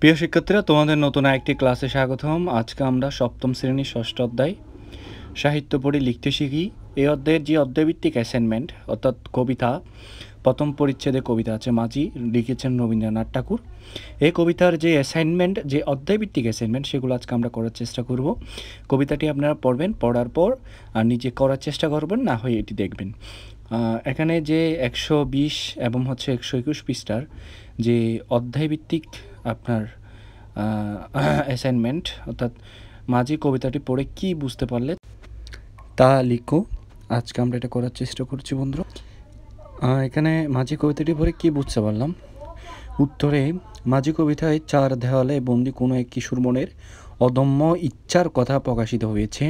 প্রিয় শিক্ষার্থীরা, তোমাদের নতুন আরেকটি ক্লাসে স্বাগতম। আজকে আমরা সপ্তম শ্রেণীর ষষ্ঠ অধ্যায় সাহিত্য পড়ি লিখতে শিখি। এই অধ্যায়ের যে অধ্যায়ভিত্তিক অ্যাসাইনমেন্ট অর্থাৎ কবিতা, প্রথম পরিচ্ছেদে কবিতা আছে মাঝি, লিখেছেন রবীন্দ্রনাথ ঠাকুর। এই কবিতার যে অ্যাসাইনমেন্ট, যে অধ্যায়ভিত্তিক অ্যাসাইনমেন্ট, সেগুলো আজকে আমরা করার চেষ্টা করব। কবিতাটি আপনারা পড়বেন, পড়ার পর আর নিজে করার চেষ্টা করবেন, না হয় এটি দেখবেন। এখানে যে 120 এবং 121 পৃষ্ঠার যে অধ্যায়ভিত্তিক আপনার অ্যাসাইনমেন্ট অর্থাৎ মাঝি কবিতাটি পড়ে কি বুঝতে পারলে তা লিখো। আজকে আমরা এটা করার চেষ্টা করছি বন্ধুরা। এখানে মাঝি কবিতাটি পড়ে কি বুঝতে পারলাম? উত্তরে, মাঝি কবিতায় চার দেওয়ালে বন্দি কোনো এক কিশোর মনের অদম্য ইচ্ছার কথা প্রকাশিত হয়েছে।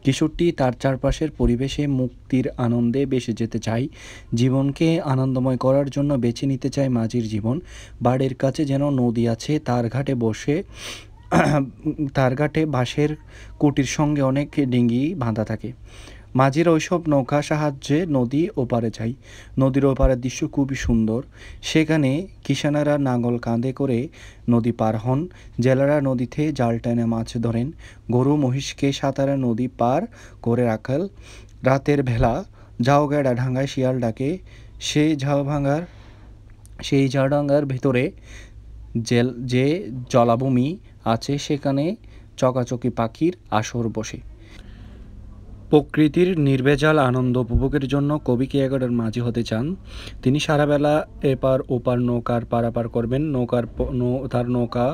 কিশোরটি তার চারপাশের পরিবেশে মুক্তির আনন্দে বেসে যেতে চায়, জীবনকে আনন্দময় করার জন্য বেছে নিতে চায় মাঝির জীবন। বাড়ির কাছে যেন নদী আছে, তার ঘাটে বাঁশের কুটির সঙ্গে অনেক ডিঙি বাঁধা থাকে। মাঝির ওইসব নৌকা সাহায্যে নদী ওপারে যায়। নদীর ওপারের দৃশ্য খুবই সুন্দর। সেখানে কিষানেরা নাঙল কাঁধে করে নদী পার হন, জেলেরা নদীতে জাল টেনে মাছ ধরেন, গরু মহিষকে সাঁতারে নদী পার করে রাখাল। রাতের বেলা ঝাউগাড়া ডাঙ্গায় শিয়াল ডাকে, সেই ঝাউডাঙ্গার ভেতরে যে জলাভূমি আছে সেখানে চকাচকি পাখির আসর বসে। প্রকৃতির নির্ভেজাল আনন্দ উপভোগের জন্য কবি কিয়াগড়ের মাঝি হতে চান। তিনি সারাবেলা এপার ওপার নৌকার পারাপার করবেন। তার নৌকা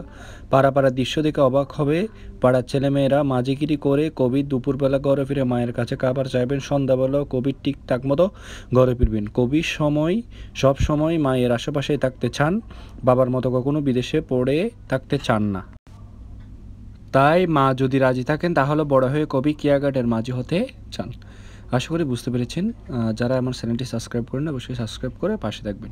পারাপারের দৃশ্য দেখে অবাক হবে পাড়ার ছেলেমেয়েরা। মাঝিগিরি করে কবি দুপুরবেলা ঘরে ফিরে মায়ের কাছে খাবার চাইবেন। সন্ধ্যাবেলাও কবি ঠিকঠাক মতো ঘরে ফিরবেন। কবি সব সময় মায়ের আশেপাশেই থাকতে চান, বাবার মতো কখনো বিদেশে পড়ে থাকতে চান না। তাই মা যদি রাজি থাকেন তাহলে বড় হয়ে কবি কিয়াগড়ের মাঝি হতে চান। আশা করি বুঝতে পেরেছেন। যারা আমার চ্যানেলটি সাবস্ক্রাইব করেন অবশ্যই সাবস্ক্রাইব করে পাশে থাকবেন।